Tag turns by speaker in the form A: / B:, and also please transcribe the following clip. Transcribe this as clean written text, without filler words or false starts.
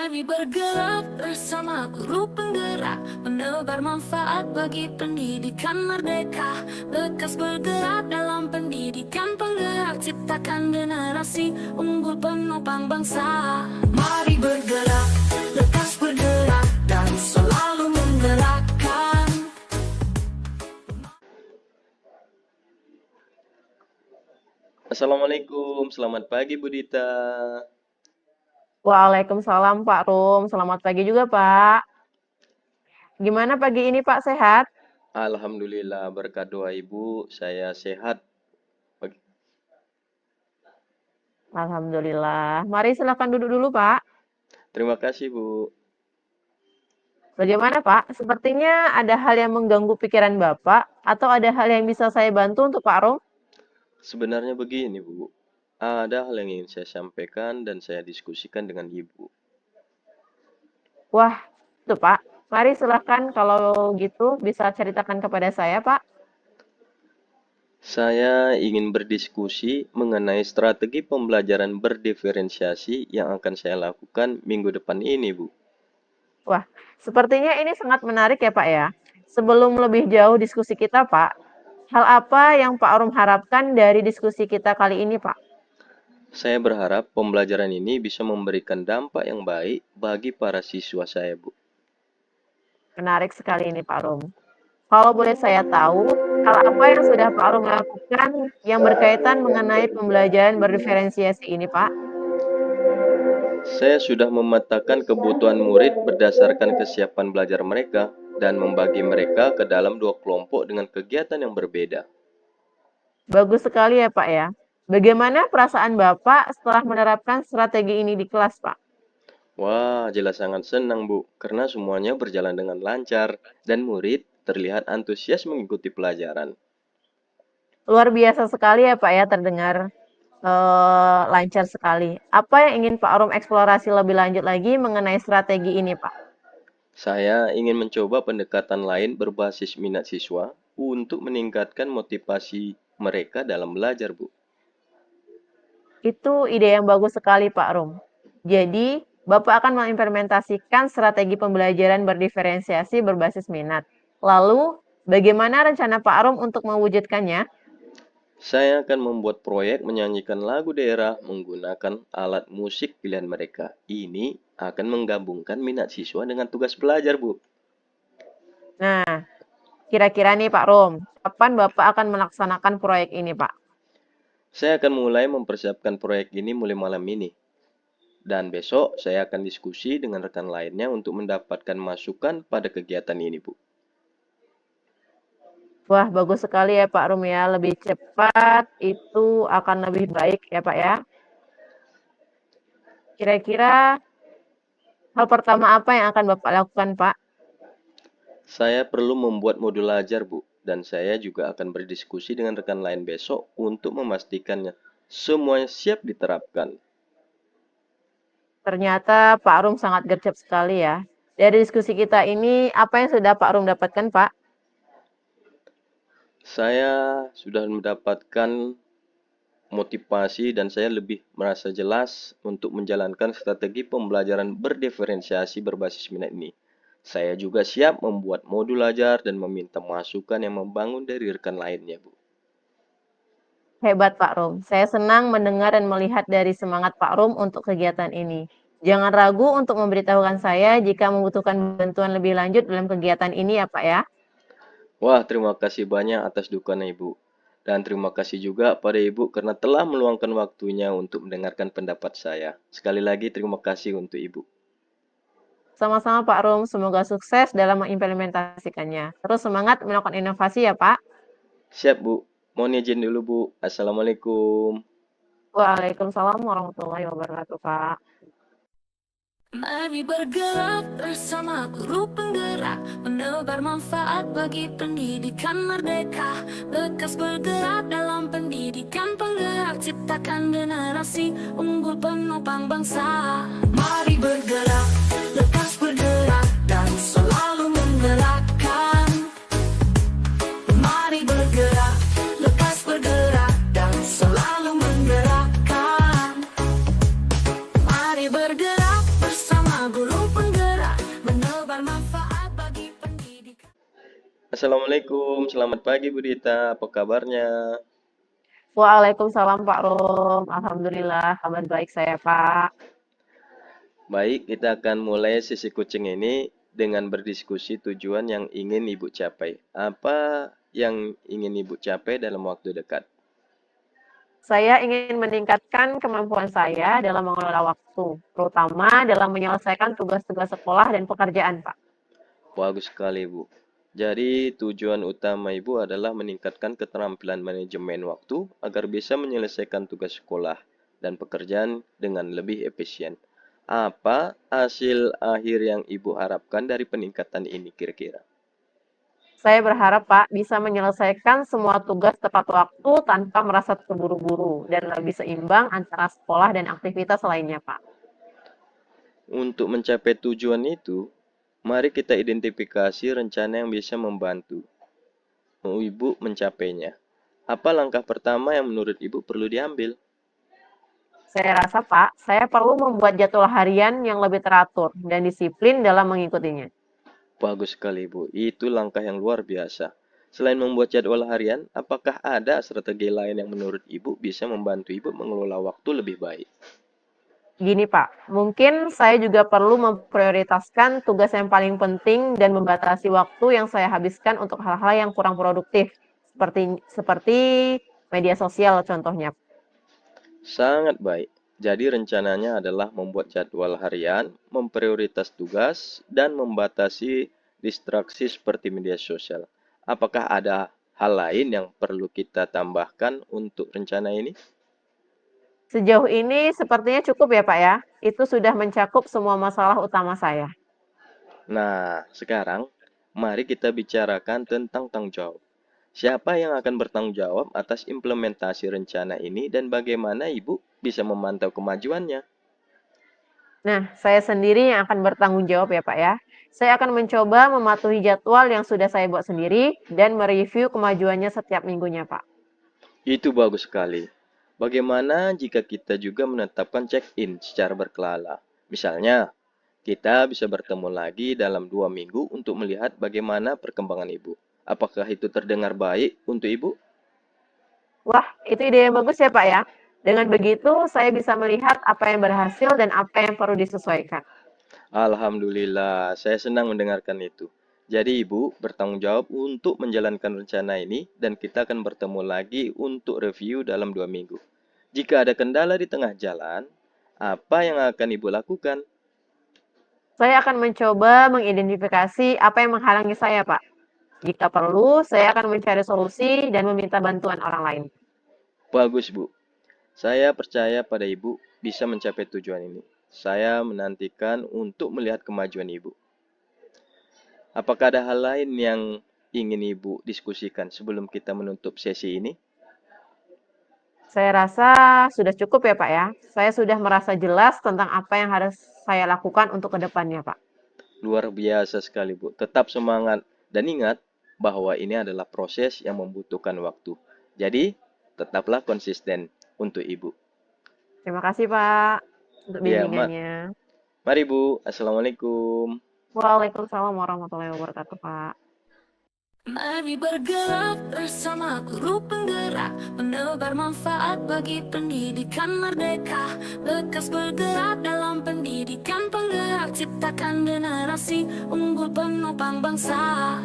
A: Mari bergerak bersama guru penggerak, menebar manfaat bagi pendidikan merdeka. Lekas bergerak dalam pendidikan penggerak, ciptakan generasi unggul penopang bangsa. Mari bergerak, lekas bergerak, dan selalu menggerakkan.
B: Assalamualaikum, selamat pagi Bu Dita.
C: Waalaikumsalam Pak Rum, selamat pagi juga Pak. Gimana pagi ini Pak, sehat?
B: Alhamdulillah berkat doa Ibu, saya sehat.
C: Alhamdulillah. Mari silakan duduk dulu Pak.
B: Terima kasih Bu.
C: Bagaimana Pak? Sepertinya ada hal yang mengganggu pikiran Bapak atau ada hal yang bisa saya bantu untuk Pak Rum?
B: Sebenarnya begini Bu, ada hal yang ingin saya sampaikan dan saya diskusikan dengan Ibu.
C: Wah, itu Pak. Mari silakan kalau gitu bisa ceritakan kepada saya Pak.
B: Saya ingin berdiskusi mengenai strategi pembelajaran berdiferensiasi yang akan saya lakukan minggu depan ini Bu.
C: Wah, sepertinya ini sangat menarik ya Pak ya. Sebelum lebih jauh diskusi kita Pak, hal apa yang Pak Rum harapkan dari diskusi kita kali ini Pak?
B: Saya berharap pembelajaran ini bisa memberikan dampak yang baik bagi para siswa saya Bu.
C: Menarik sekali ini Pak Rum. Kalau boleh saya tahu, hal apa yang sudah Pak Rum lakukan yang berkaitan mengenai pembelajaran berdiferensiasi ini Pak?
B: Saya sudah memetakan kebutuhan murid berdasarkan kesiapan belajar mereka dan membagi mereka ke dalam dua kelompok dengan kegiatan yang berbeda.
C: Bagus sekali ya Pak ya. Bagaimana perasaan Bapak setelah menerapkan strategi ini di kelas Pak?
B: Wah, jelas sangat senang Bu, karena semuanya berjalan dengan lancar dan murid terlihat antusias mengikuti pelajaran.
C: Luar biasa sekali ya Pak ya, terdengar lancar sekali. Apa yang ingin Pak Rum eksplorasi lebih lanjut lagi mengenai strategi ini Pak?
B: Saya ingin mencoba pendekatan lain berbasis minat siswa untuk meningkatkan motivasi mereka dalam belajar Bu.
C: Itu ide yang bagus sekali Pak Rum. Jadi, Bapak akan mengimplementasikan strategi pembelajaran berdiferensiasi berbasis minat. Lalu, bagaimana rencana Pak Rum untuk mewujudkannya?
B: Saya akan membuat proyek menyanyikan lagu daerah menggunakan alat musik pilihan mereka. Ini akan menggabungkan minat siswa dengan tugas belajar, Bu.
C: Nah, kira-kira nih Pak Rum, kapan Bapak akan melaksanakan proyek ini Pak?
B: Saya akan mulai mempersiapkan proyek ini mulai malam ini. Dan besok saya akan diskusi dengan rekan lainnya untuk mendapatkan masukan pada kegiatan ini, Bu.
C: Wah, bagus sekali ya Pak Rum ya. Lebih cepat itu akan lebih baik ya Pak ya. Kira-kira hal pertama apa yang akan Bapak lakukan Pak?
B: Saya perlu membuat modul ajar, Bu. Dan saya juga akan berdiskusi dengan rekan lain besok untuk memastikannya semuanya siap diterapkan.
C: Ternyata Pak Rum sangat gercep sekali ya. Dari diskusi kita ini, apa yang sudah Pak Rum dapatkan Pak?
B: Saya sudah mendapatkan motivasi dan saya lebih merasa jelas untuk menjalankan strategi pembelajaran berdiferensiasi berbasis minat ini. Saya juga siap membuat modul ajar dan meminta masukan yang membangun dari rekan lainnya, Bu.
C: Hebat Pak Rum. Saya senang mendengar dan melihat dari semangat Pak Rum untuk kegiatan ini. Jangan ragu untuk memberitahukan saya jika membutuhkan bantuan lebih lanjut dalam kegiatan ini ya Pak ya.
B: Wah, terima kasih banyak atas dukungan Ibu. Dan terima kasih juga pada Ibu karena telah meluangkan waktunya untuk mendengarkan pendapat saya. Sekali lagi terima kasih untuk Ibu.
C: Sama-sama Pak Rum, semoga sukses dalam mengimplementasikannya. Terus semangat melakukan inovasi ya Pak.
B: Siap Bu, mohon izin dulu Bu. Assalamualaikum.
C: Waalaikumsalam warahmatullahi wabarakatuh Pak.
A: Mari bergerak bersama guru penggerak, menebar manfaat bagi pendidikan merdeka. Lekas bergerak dalam pendidikan penggerak, ciptakan generasi unggul penopang bangsa. Mari bergerak, lekas bergerak, dan selalu menggerakkan. Mari bergerak, lekas bergerak, dan selalu menggerakkan. Mari bergerak bersama guru
B: Assalamualaikum, selamat pagi Bu Dita, apa kabarnya?
C: Waalaikumsalam Pak Rum. Alhamdulillah, kabar baik saya Pak.
B: Baik, kita akan mulai sesi kucing ini dengan berdiskusi tujuan yang ingin Ibu capai. Apa yang ingin Ibu capai dalam waktu dekat?
C: Saya ingin meningkatkan kemampuan saya dalam mengelola waktu, terutama dalam menyelesaikan tugas-tugas sekolah dan pekerjaan, Pak.
B: Bagus sekali, Bu. Jadi, tujuan utama Ibu adalah meningkatkan keterampilan manajemen waktu agar bisa menyelesaikan tugas sekolah dan pekerjaan dengan lebih efisien. Apa hasil akhir yang Ibu harapkan dari peningkatan ini kira-kira?
C: Saya berharap Pak bisa menyelesaikan semua tugas tepat waktu tanpa merasa terburu-buru dan lebih seimbang antara sekolah dan aktivitas lainnya, Pak.
B: Untuk mencapai tujuan itu, mari kita identifikasi rencana yang bisa membantu Ibu mencapainya. Apa langkah pertama yang menurut Ibu perlu diambil?
C: Saya rasa Pak, saya perlu membuat jadwal harian yang lebih teratur dan disiplin dalam mengikutinya.
B: Bagus sekali, Bu. Itu langkah yang luar biasa. Selain membuat jadwal harian, apakah ada strategi lain yang menurut Ibu bisa membantu Ibu mengelola waktu lebih baik?
C: Gini Pak, mungkin saya juga perlu memprioritaskan tugas yang paling penting dan membatasi waktu yang saya habiskan untuk hal-hal yang kurang produktif, seperti media sosial contohnya.
B: Sangat baik. Jadi rencananya adalah membuat jadwal harian, memprioritas tugas, dan membatasi distraksi seperti media sosial. Apakah ada hal lain yang perlu kita tambahkan untuk rencana ini?
C: Sejauh ini sepertinya cukup ya Pak ya. Itu sudah mencakup semua masalah utama saya.
B: Nah, sekarang mari kita bicarakan tentang tanggung jawab. Siapa yang akan bertanggung jawab atas implementasi rencana ini dan bagaimana Ibu bisa memantau kemajuannya?
C: Nah, saya sendiri yang akan bertanggung jawab ya Pak ya. Saya akan mencoba mematuhi jadwal yang sudah saya buat sendiri dan mereview kemajuannya setiap minggunya Pak.
B: Itu bagus sekali. Bagaimana jika kita juga menetapkan check-in secara berkala? Misalnya, kita bisa bertemu lagi dalam 2 minggu untuk melihat bagaimana perkembangan Ibu. Apakah itu terdengar baik untuk Ibu?
C: Wah, itu ide yang bagus ya Pak ya. Dengan begitu, saya bisa melihat apa yang berhasil dan apa yang perlu disesuaikan.
B: Alhamdulillah, saya senang mendengarkan itu. Jadi Ibu bertanggung jawab untuk menjalankan rencana ini dan kita akan bertemu lagi untuk review dalam 2 minggu. Jika ada kendala di tengah jalan, apa yang akan Ibu lakukan?
C: Saya akan mencoba mengidentifikasi apa yang menghalangi saya, Pak. Jika perlu, saya akan mencari solusi dan meminta bantuan orang lain.
B: Bagus Bu, saya percaya pada Ibu bisa mencapai tujuan ini. Saya menantikan untuk melihat kemajuan Ibu. Apakah ada hal lain yang ingin Ibu diskusikan sebelum kita menutup sesi ini?
C: Saya rasa sudah cukup ya, Pak ya. Saya sudah merasa jelas tentang apa yang harus saya lakukan untuk kedepannya, Pak.
B: Luar biasa sekali, Bu. Tetap semangat dan ingat bahwa ini adalah proses yang membutuhkan waktu. Jadi, tetaplah konsisten untuk Ibu.
C: Terima kasih, Pak, untuk
B: Ya,
C: bimbingannya.
B: mari Bu. Assalamualaikum.
C: Waalaikumsalam warahmatullahi wabarakatuh, Pak.
A: Mari bergerak bersama guru penggerak, menebar manfaat bagi pendidikan merdeka. Lekas bergerak dalam pendidikan penggerak, ciptakan generasi unggul penopang bangsa.